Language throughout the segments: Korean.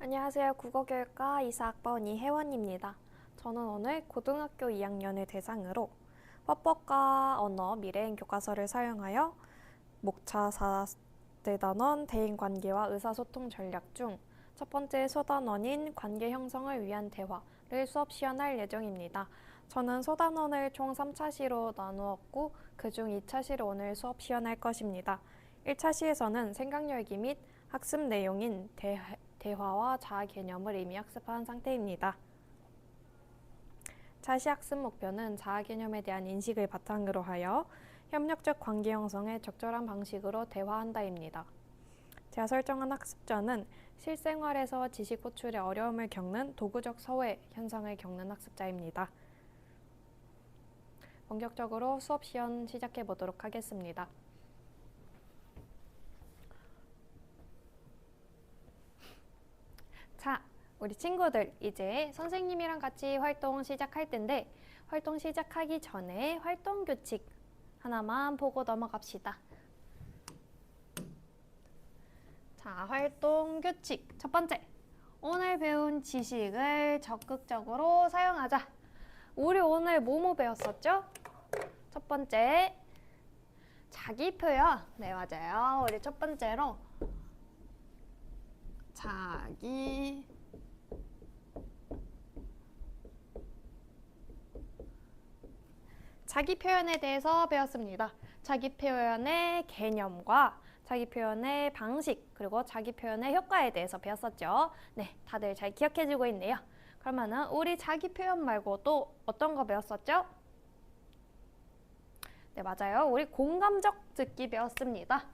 안녕하세요. 국어교육과 이사학번 이혜원입니다. 저는 오늘 고등학교 2학년을 대상으로 화법과 언어 미래행 교과서를 사용하여 목차 4대 단원 대인관계와 의사소통 전략 중 첫 번째 소단원인 관계 형성을 위한 대화를 수업 시연할 예정입니다. 저는 소단원을 총 3차 시로 나누었고 그중 2차 시를 오늘 수업 시연할 것입니다. 1차 시에서는 생각 열기 및 학습 내용인 대화와 자아 개념을 이미 학습한 상태입니다. 차시 학습 목표는 자아 개념에 대한 인식을 바탕으로 하여 협력적 관계 형성에 적절한 방식으로 대화한다입니다. 제가 설정한 학습자는 실생활에서 지식 호출에 어려움을 겪는 도구적 소외 현상을 겪는 학습자입니다. 본격적으로 수업 시연 시작해 보도록 하겠습니다. 자, 우리 친구들 이제 선생님이랑 같이 활동 시작할 텐데 활동 시작하기 전에 활동 규칙 하나만 보고 넘어갑시다. 자, 활동 규칙 첫 번째, 오늘 배운 지식을 적극적으로 사용하자. 우리 오늘 뭐뭐 배웠었죠? 첫 번째, 자기 표현. 네, 맞아요. 우리 첫 번째로 자기 표현에 대해서 배웠습니다. 자기 표현의 개념과 자기 표현의 방식, 그리고 자기 표현의 효과에 대해서 배웠었죠. 네, 다들 잘 기억해주고 있네요. 그러면은 우리 자기 표현 말고 또 어떤 거 배웠었죠? 네, 맞아요. 우리 공감적 듣기 배웠습니다.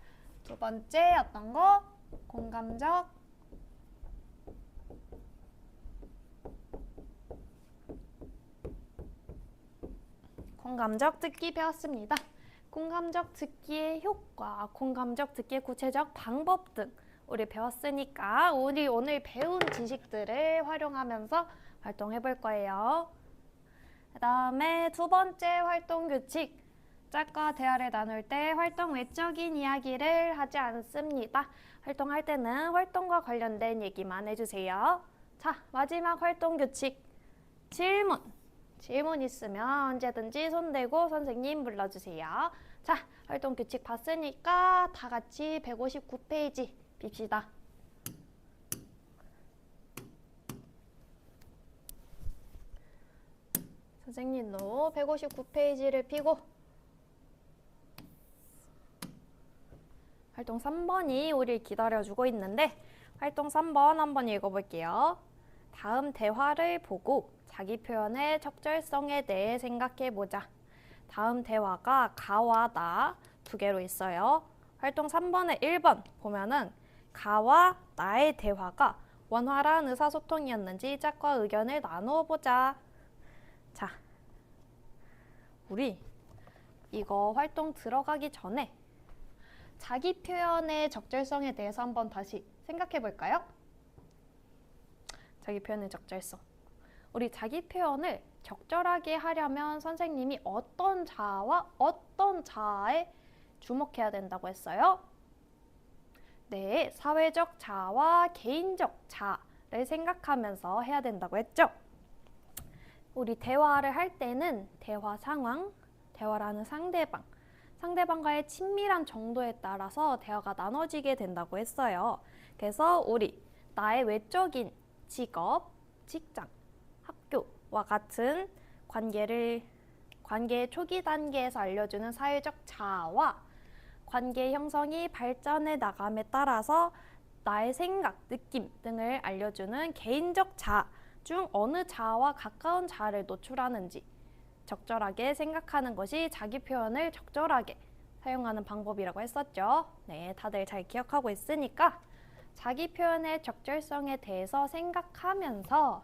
두 번째 어떤 거? 공감적 듣기 배웠습니다. 공감적 듣기의 효과, 공감적 듣기의 구체적 방법 등 우리 배웠으니까 우리 오늘 배운 지식들을 활용하면서 활동해 볼 거예요. 그 다음에 두 번째 활동 규칙. 짝과 대화를 나눌 때 활동 외적인 이야기를 하지 않습니다. 활동할 때는 활동과 관련된 얘기만 해주세요. 자, 마지막 활동 규칙. 질문 있으면 언제든지 손 들고 선생님 불러주세요. 자, 활동 규칙 봤으니까 다 같이 159페이지 빕시다. 선생님도 159페이지를 펴고 활동 3번이 우리 기다려주고 있는데 활동 3번 한번 읽어볼게요. 다음 대화를 보고 자기 표현의 적절성에 대해 생각해보자. 다음 대화가 가와 나 두 개로 있어요. 활동 3번의 1번 보면은 가와 나의 대화가 원활한 의사소통이었는지 짝과 의견을 나누어 보자. 자, 우리 이거 활동 들어가기 전에 자기 표현의 적절성에 대해서 한번 다시 생각해 볼까요? 자기 표현의 적절성. 우리 자기 표현을 적절하게 하려면 선생님이 어떤 자아와 어떤 자아에 주목해야 된다고 했어요? 네, 사회적 자아와 개인적 자아를 생각하면서 해야 된다고 했죠? 우리 대화를 할 때는 대화 상황, 대화라는 상대방과의 친밀한 정도에 따라서 대화가 나눠지게 된다고 했어요. 그래서 우리 나의 외적인 직업, 직장, 학교와 같은 관계의 초기 단계에서 알려주는 사회적 자아와 관계 형성이 발전해 나감에 따라서 나의 생각, 느낌 등을 알려주는 개인적 자아 중 어느 자아와 가까운 자아를 노출하는지 적절하게 생각하는 것이 자기 표현을 적절하게 사용하는 방법이라고 했었죠. 네, 다들 잘 기억하고 있으니까 자기 표현의 적절성에 대해서 생각하면서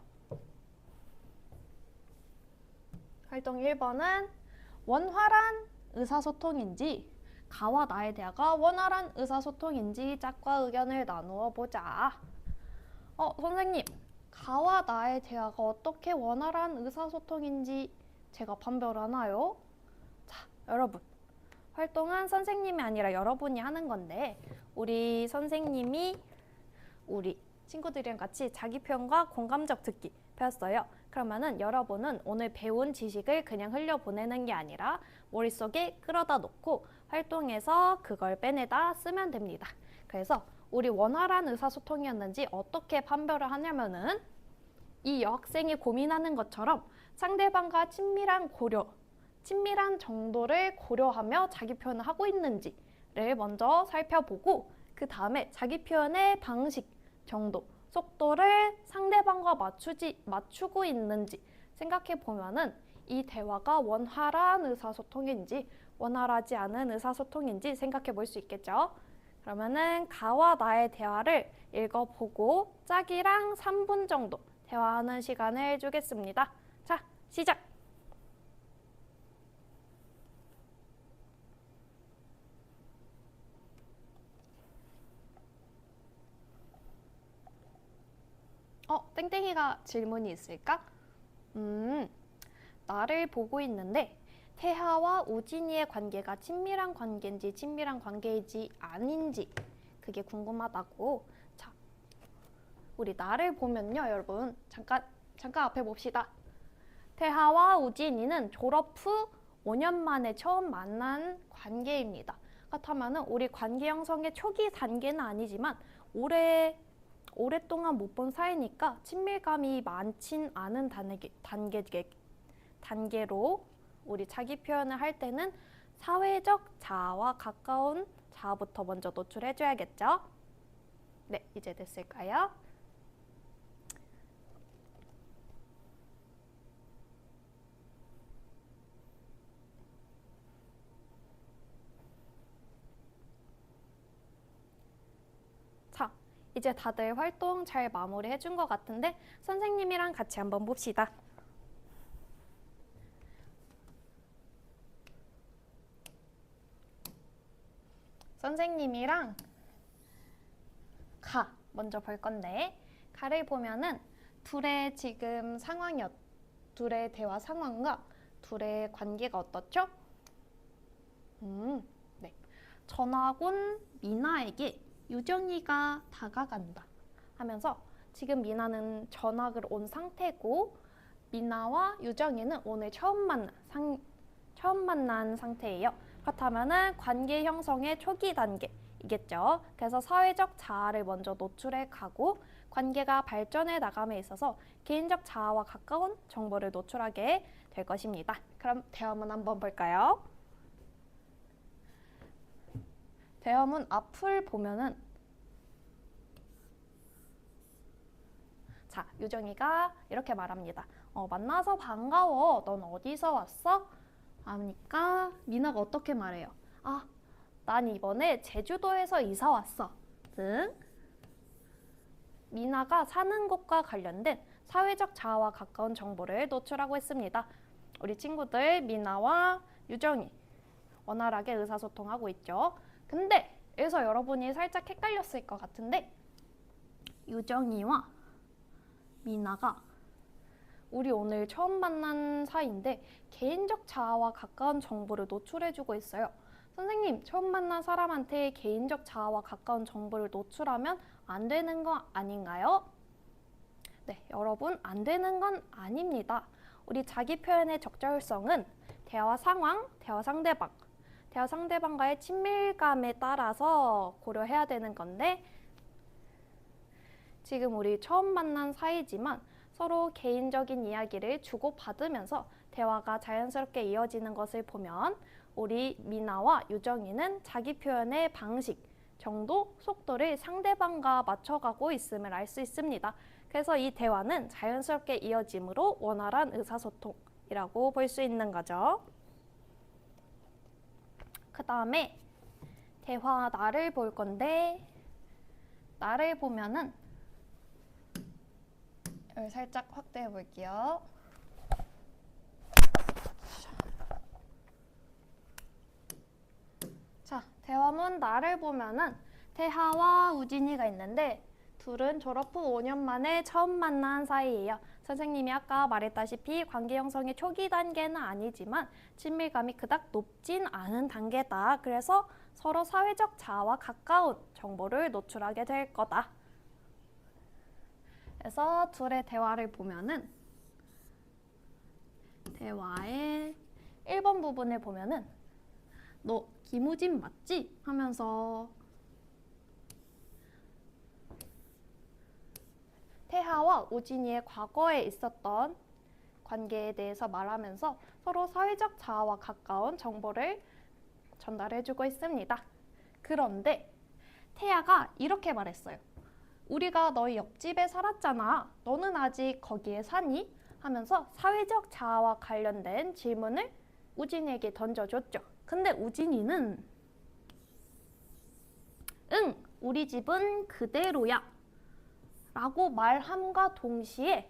활동 1번은 원활한 의사소통인지 가와 나의 대화가 원활한 의사소통인지 짝과 의견을 나누어 보자. 선생님, 가와 나의 대화가 어떻게 원활한 의사소통인지 제가 판별하나요? 자, 여러분, 활동은 선생님이 아니라 여러분이 하는 건데 우리 선생님이 우리 친구들이랑 같이 자기 표현과 공감적 듣기 배웠어요. 그러면은 여러분은 오늘 배운 지식을 그냥 흘려보내는 게 아니라 머릿속에 끌어다 놓고 활동해서 그걸 빼내다 쓰면 됩니다. 그래서 우리 원활한 의사소통이었는지 어떻게 판별을 하냐면은 이 여학생이 고민하는 것처럼 상대방과 친밀한 정도를 고려하며 자기 표현을 하고 있는지를 먼저 살펴보고 그 다음에 자기 표현의 방식, 정도, 속도를 상대방과 맞추고 있는지 생각해 보면은 이 대화가 원활한 의사소통인지 원활하지 않은 의사소통인지 생각해 볼 수 있겠죠. 그러면은 가와 나의 대화를 읽어보고 짝이랑 3분 정도 대화하는 시간을 주겠습니다. 자, 시작! 땡땡이가 질문이 있을까? 나를 보고 있는데 태하와 우진이의 관계가 친밀한 관계인지 친밀한 관계이지 아닌지 그게 궁금하다고. 자, 우리 나를 보면요, 여러분. 잠깐 앞에 봅시다. 태하와 우진이는 졸업 후 5년 만에 처음 만난 관계입니다. 그렇다면 우리 관계 형성의 초기 단계는 아니지만 오랫동안 못 본 사이니까 친밀감이 많진 않은 단계로 우리 자기 표현을 할 때는 사회적 자아와 가까운 자아부터 먼저 노출해줘야겠죠? 네, 이제 됐을까요? 자, 이제 다들 활동 잘 마무리해 준 것 같은데 선생님이랑 같이 한번 봅시다. 선생님이랑 가 먼저 볼 건데 가를 보면은 둘의 지금 둘의 대화 상황과 둘의 관계가 어떻죠? 네. 전학 온 미나에게 유정이가 다가간다 하면서 지금 미나는 전학을 온 상태고 미나와 유정이는 오늘 처음 만난 상태예요. 그렇다면은 관계 형성의 초기 단계이겠죠. 그래서 사회적 자아를 먼저 노출해 가고 관계가 발전해 나감에 있어서 개인적 자아와 가까운 정보를 노출하게 될 것입니다. 그럼 대화문 한번 볼까요? 대화문 앞을 보면은 자, 유정이가 이렇게 말합니다. 만나서 반가워. 넌 어디서 왔어? 하니까 미나가 어떻게 말해요? 난 이번에 제주도에서 이사 왔어. 등 미나가 사는 곳과 관련된 사회적 자아와 가까운 정보를 노출하고 있습니다. 우리 친구들 미나와 유정이 원활하게 의사소통하고 있죠. 근데 여기서 여러분이 살짝 헷갈렸을 것 같은데 유정이와 미나가 우리 오늘 처음 만난 사이인데 개인적 자아와 가까운 정보를 노출해주고 있어요. 선생님, 처음 만난 사람한테 개인적 자아와 가까운 정보를 노출하면 안 되는 거 아닌가요? 네, 여러분, 안 되는 건 아닙니다. 우리 자기 표현의 적절성은 대화 상황, 대화 상대방과의 친밀감에 따라서 고려해야 되는 건데 지금 우리 처음 만난 사이지만 서로 개인적인 이야기를 주고받으면서 대화가 자연스럽게 이어지는 것을 보면 우리 미나와 유정이는 자기 표현의 방식, 정도, 속도를 상대방과 맞춰가고 있음을 알 수 있습니다. 그래서 이 대화는 자연스럽게 이어짐으로 원활한 의사소통이라고 볼 수 있는 거죠. 그 다음에 대화 나를 볼 건데 나를 보면은 여기 살짝 확대해 볼게요. 자, 대화문 나를 보면은 태하와 우진이가 있는데 둘은 졸업 후 5년 만에 처음 만난 사이예요. 선생님이 아까 말했다시피 관계 형성의 초기 단계는 아니지만 친밀감이 그닥 높진 않은 단계다. 그래서 서로 사회적 자아와 가까운 정보를 노출하게 될 거다. 그래서 둘의 대화를 보면은 대화의 1번 부분을 보면은 너 김우진 맞지? 하면서 태하와 우진이의 과거에 있었던 관계에 대해서 말하면서 서로 사회적 자아와 가까운 정보를 전달해주고 있습니다. 그런데 태아가 이렇게 말했어요. 우리가 너희 옆집에 살았잖아. 너는 아직 거기에 사니? 하면서 사회적 자아와 관련된 질문을 우진이에게 던져줬죠. 근데 우진이는 응, 우리 집은 그대로야 라고 말함과 동시에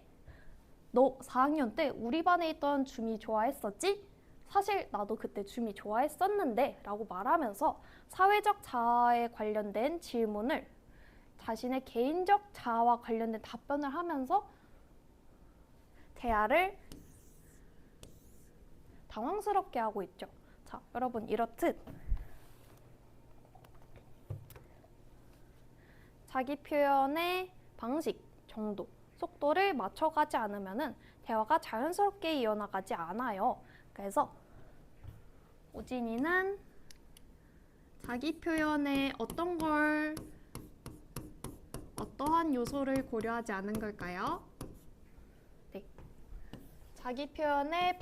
너 4학년 때 우리 반에 있던 주미 좋아했었지? 사실 나도 그때 주미 좋아했었는데 라고 말하면서 사회적 자아에 관련된 질문을 자신의 개인적 자아와 관련된 답변을 하면서 대화를 당황스럽게 하고 있죠. 자, 여러분 이렇듯 자기 표현의 방식, 정도, 속도를 맞춰가지 않으면 대화가 자연스럽게 이어나가지 않아요. 그래서 우진이는 자기 표현에 어떠한 요소를 고려하지 않은 걸까요? 네. 자기 표현의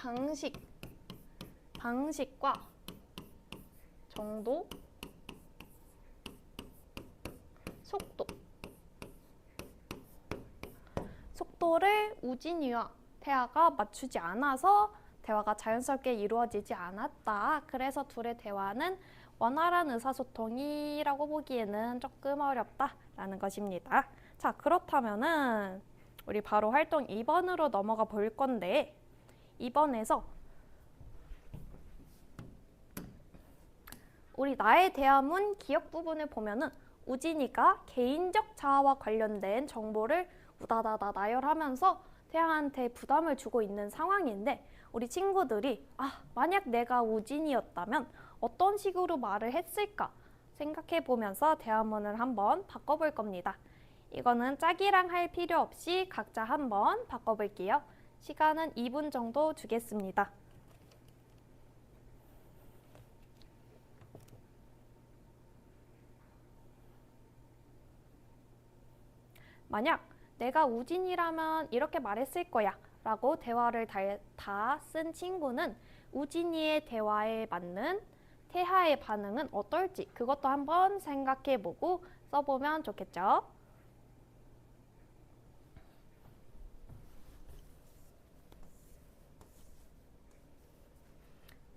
방식과 정도, 속도를 우진이와 태아가 맞추지 않아서 대화가 자연스럽게 이루어지지 않았다. 그래서 둘의 대화는 원활한 의사소통이라고 보기에는 조금 어렵다라는 것입니다. 자, 그렇다면은 우리 바로 활동 2번으로 넘어가 볼 건데 2번에서 우리 나의 대화문 기억 부분을 보면은 우진이가 개인적 자아와 관련된 정보를 우다다다 나열하면서 태아한테 부담을 주고 있는 상황인데 우리 친구들이 만약 내가 우진이었다면 어떤 식으로 말을 했을까 생각해 보면서 대화문을 한번 바꿔볼 겁니다. 이거는 짝이랑 할 필요 없이 각자 한번 바꿔볼게요. 시간은 2분 정도 주겠습니다. 만약 내가 우진이라면 이렇게 말했을 거야 라고 대화를 다 쓴 친구는 우진이의 대화에 맞는 태하의 반응은 어떨지 그것도 한번 생각해보고 써보면 좋겠죠.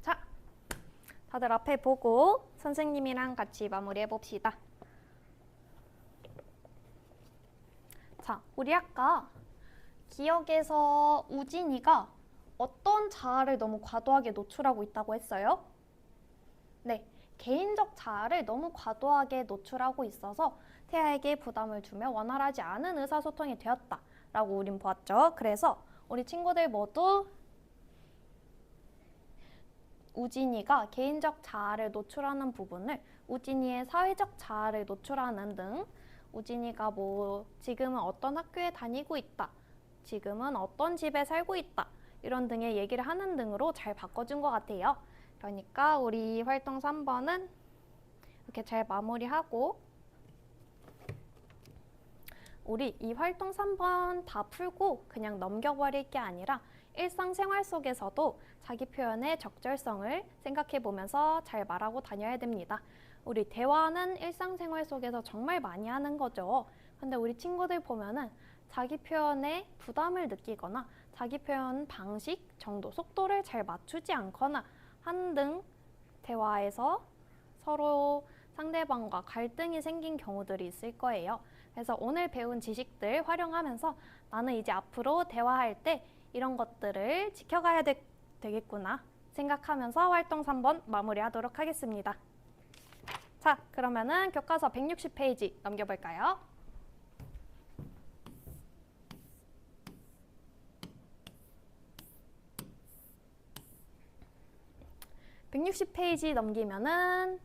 자, 다들 앞에 보고 선생님이랑 같이 마무리해봅시다. 자, 우리 아까 기억에서 우진이가 어떤 자아를 너무 과도하게 노출하고 있다고 했어요? 네, 개인적 자아를 너무 과도하게 노출하고 있어서 태아에게 부담을 주며 원활하지 않은 의사소통이 되었다 라고 우린 보았죠. 그래서 우리 친구들 모두 우진이가 개인적 자아를 노출하는 부분을 우진이의 사회적 자아를 노출하는 등 우진이가 지금은 어떤 학교에 다니고 있다, 지금은 어떤 집에 살고 있다 이런 등의 얘기를 하는 등으로 잘 바꿔준 것 같아요. 그러니까 우리 활동 3번은 이렇게 잘 마무리하고 우리 이 활동 3번 다 풀고 그냥 넘겨버릴 게 아니라 일상생활 속에서도 자기 표현의 적절성을 생각해 보면서 잘 말하고 다녀야 됩니다. 우리 대화는 일상생활 속에서 정말 많이 하는 거죠. 근데 우리 친구들 보면은 자기 표현에 부담을 느끼거나 자기 표현 방식, 정도, 속도를 잘 맞추지 않거나 하는 등 대화에서 서로 상대방과 갈등이 생긴 경우들이 있을 거예요. 그래서 오늘 배운 지식들 활용하면서 나는 이제 앞으로 대화할 때 이런 것들을 지켜가야 되겠구나 생각하면서 활동 3번 마무리하도록 하겠습니다. 자, 그러면은 교과서 160페이지 넘겨볼까요? 160페이지 넘기면은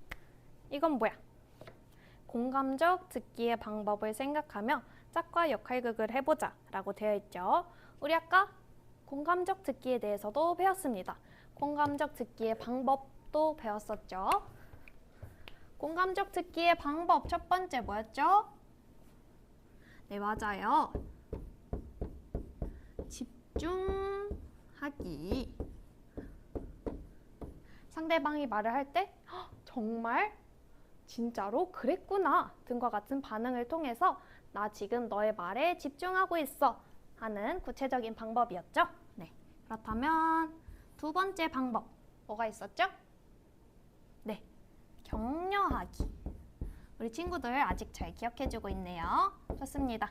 이건 뭐야? 공감적 듣기의 방법을 생각하며 짝과 역할극을 해보자 라고 되어 있죠. 우리 아까 공감적 듣기에 대해서도 배웠습니다. 공감적 듣기의 방법도 배웠었죠. 공감적 듣기의 방법 첫 번째 뭐였죠? 네, 맞아요. 집중하기. 상대방이 말을 할 때 정말? 진짜로? 그랬구나 등과 같은 반응을 통해서 나 지금 너의 말에 집중하고 있어 하는 구체적인 방법이었죠. 네, 그렇다면 두 번째 방법 뭐가 있었죠? 네, 격려하기. 우리 친구들 아직 잘 기억해주고 있네요. 좋습니다.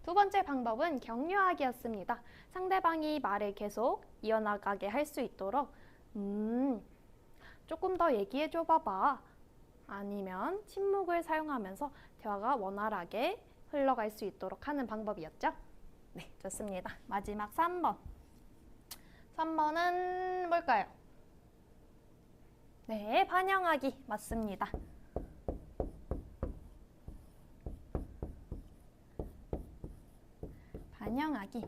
두 번째 방법은 격려하기였습니다. 상대방이 말을 계속 이어나가게 할 수 있도록 조금 더 얘기해줘 봐봐. 아니면 침묵을 사용하면서 대화가 원활하게 흘러갈 수 있도록 하는 방법이었죠. 네, 좋습니다. 마지막 3번. 3번은 뭘까요? 네, 반영하기 맞습니다. 반영하기.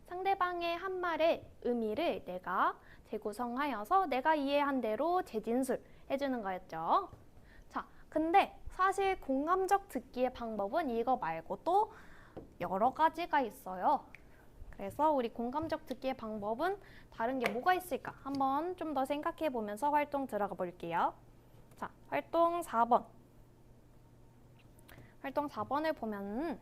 상대방의 한 말의 의미를 내가 재구성하여서 내가 이해한 대로 재진술 해주는 거였죠. 자, 근데 사실 공감적 듣기의 방법은 이거 말고 또 여러 가지가 있어요. 그래서 우리 공감적 듣기의 방법은 다른 게 뭐가 있을까? 한번 좀 더 생각해 보면서 활동 들어가 볼게요. 자, 활동 4번. 활동 4번을 보면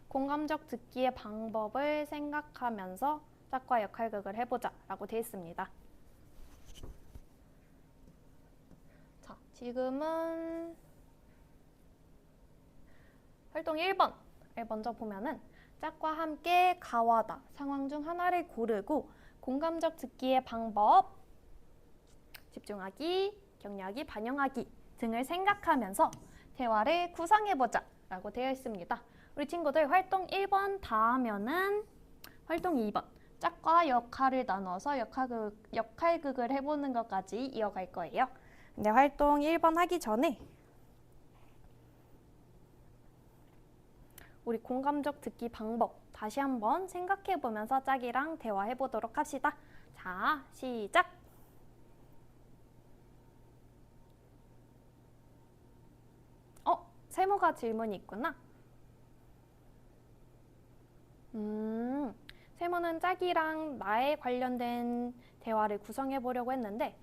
공감적 듣기의 방법을 생각하면서 짝과 역할극을 해보자 라고 되어 있습니다. 자, 지금은 활동 1번. 먼저 보면은 짝과 함께 가와다 상황 중 하나를 고르고 공감적 듣기의 방법, 집중하기, 격려하기, 반영하기 등을 생각하면서 대화를 구성해보자 라고 되어 있습니다. 우리 친구들 활동 1번 다 하면은 활동 2번 짝과 역할을 나눠서 역할극을 해보는 것까지 이어갈 거예요. 근데 활동 1번 하기 전에 우리 공감적 듣기 방법 다시 한번 생각해보면서 짝이랑 대화해보도록 합시다. 자, 시작! 세모가 질문이 있구나. 세모는 짝이랑 나에 관련된 대화를 구성해보려고 했는데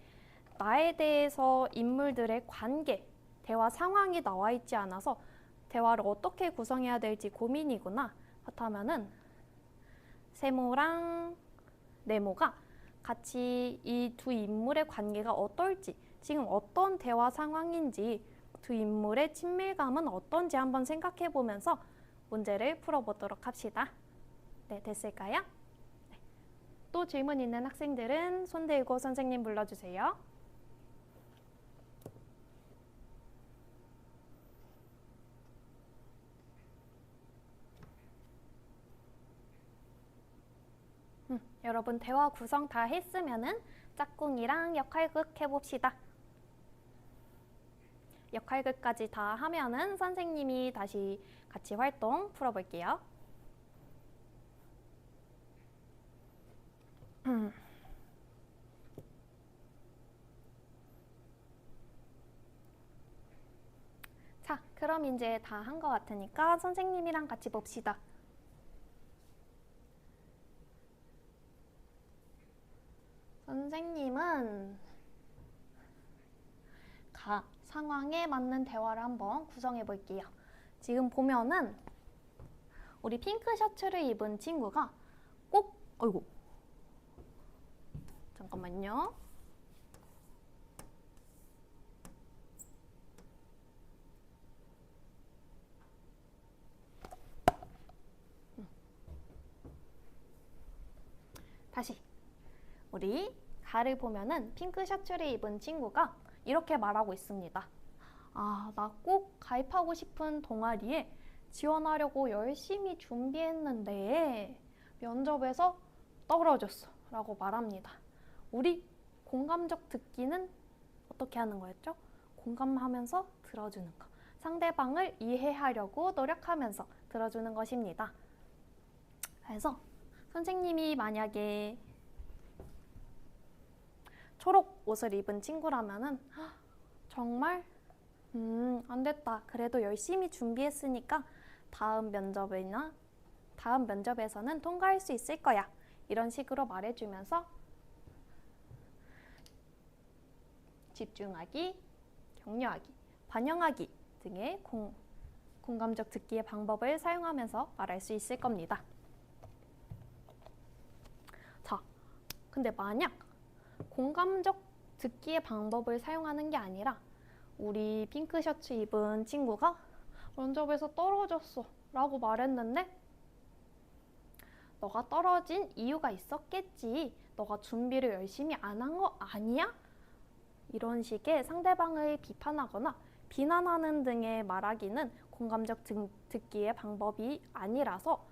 나에 대해서 인물들의 관계, 대화 상황이 나와 있지 않아서 대화를 어떻게 구성해야 될지 고민이구나. 그렇다면은 세모랑 네모가 같이 이 두 인물의 관계가 어떨지, 지금 어떤 대화 상황인지, 두 인물의 친밀감은 어떤지 한번 생각해 보면서 문제를 풀어보도록 합시다. 네, 됐을까요? 네. 또 질문 있는 학생들은 손 들고 선생님 불러주세요. 여러분 대화 구성 다 했으면은 짝꿍이랑 역할극 해봅시다. 역할극까지 다 하면은 선생님이 다시 같이 활동 풀어볼게요. 자, 그럼 이제 다 한 것 같으니까 선생님이랑 같이 봅시다. 선생님은 상황에 맞는 대화를 한번 구성해 볼게요. 지금 보면은 우리 핑크 셔츠를 입은 친구가 꼭, 어이구, 잠깐만요. 다시 우리 가를 보면은 핑크 셔츠를 입은 친구가 이렇게 말하고 있습니다. 아, 나 꼭 가입하고 싶은 동아리에 지원하려고 열심히 준비했는데 면접에서 떨어졌어 라고 말합니다. 우리 공감적 듣기는 어떻게 하는 거였죠? 공감하면서 들어주는 거. 상대방을 이해하려고 노력하면서 들어주는 것입니다. 그래서 선생님이 만약에 초록 옷을 입은 친구라면은 정말 안 됐다. 그래도 열심히 준비했으니까 다음 면접에서는 통과할 수 있을 거야. 이런 식으로 말해주면서 집중하기, 격려하기, 반영하기 등의 공감적 듣기의 방법을 사용하면서 말할 수 있을 겁니다. 자, 근데 만약 공감적 듣기의 방법을 사용하는 게 아니라 우리 핑크 셔츠 입은 친구가 면접에서 떨어졌어 라고 말했는데 너가 떨어진 이유가 있었겠지. 너가 준비를 열심히 안 한 거 아니야? 이런 식의 상대방을 비판하거나 비난하는 등의 말하기는 공감적 듣기의 방법이 아니라서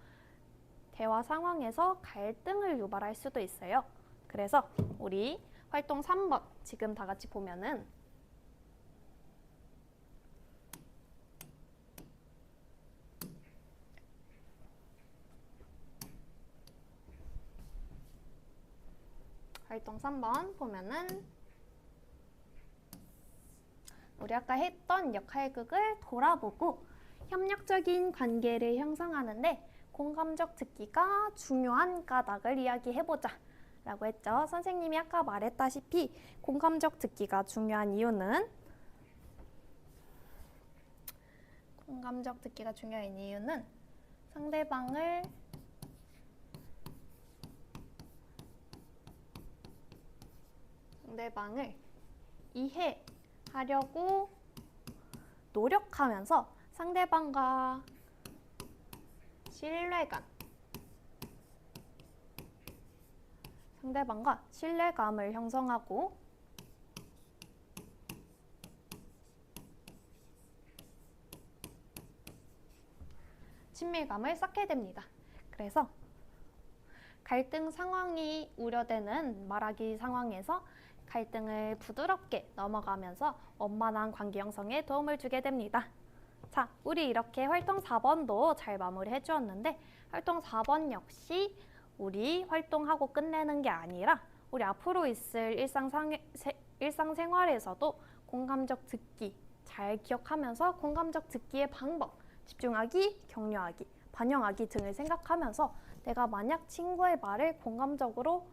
대화 상황에서 갈등을 유발할 수도 있어요. 그래서 우리 활동 3번 지금 다 같이 보면은 활동 3번 보면은 우리 아까 했던 역할극을 돌아보고 협력적인 관계를 형성하는데 공감적 듣기가 중요한 까닭을 이야기해보자 라고 했죠. 선생님이 아까 말했다시피 공감적 듣기가 중요한 이유는 상대방을 이해하려고 노력하면서 상대방과 신뢰감을 형성하고 친밀감을 쌓게 됩니다. 그래서 갈등 상황이 우려되는 말하기 상황에서 갈등을 부드럽게 넘어가면서 원만한 관계 형성에 도움을 주게 됩니다. 자, 우리 이렇게 활동 4번도 잘 마무리해 주었는데 활동 4번 역시 우리 활동하고 끝내는 게 아니라 우리 앞으로 있을 일상생활에서도 공감적 듣기 잘 기억하면서 공감적 듣기의 방법, 집중하기, 격려하기, 반영하기 등을 생각하면서 내가 만약 친구의 말을 공감적으로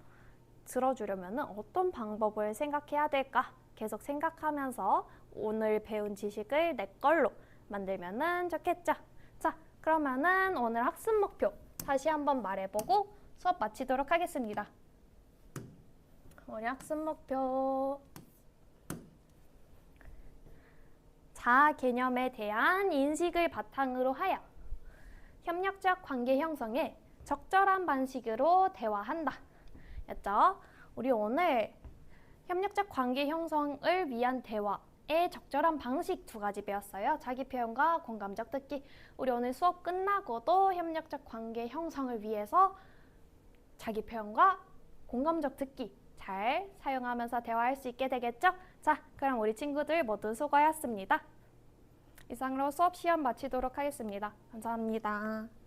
들어주려면 어떤 방법을 생각해야 될까? 계속 생각하면서 오늘 배운 지식을 내 걸로 만들면 좋겠죠? 자, 그러면은 오늘 학습 목표 다시 한번 말해보고 수업 마치도록 하겠습니다. 우리 학습 목표 자아 개념에 대한 인식을 바탕으로 하여 협력적 관계 형성에 적절한 방식으로 대화한다. 였죠? 우리 오늘 협력적 관계 형성을 위한 대화의 적절한 방식 2가지 배웠어요. 자기 표현과 공감적 듣기. 우리 오늘 수업 끝나고도 협력적 관계 형성을 위해서 자기 표현과 공감적 듣기 잘 사용하면서 대화할 수 있게 되겠죠? 자, 그럼 우리 친구들 모두 수고하셨습니다. 이상으로 수업 시험 마치도록 하겠습니다. 감사합니다.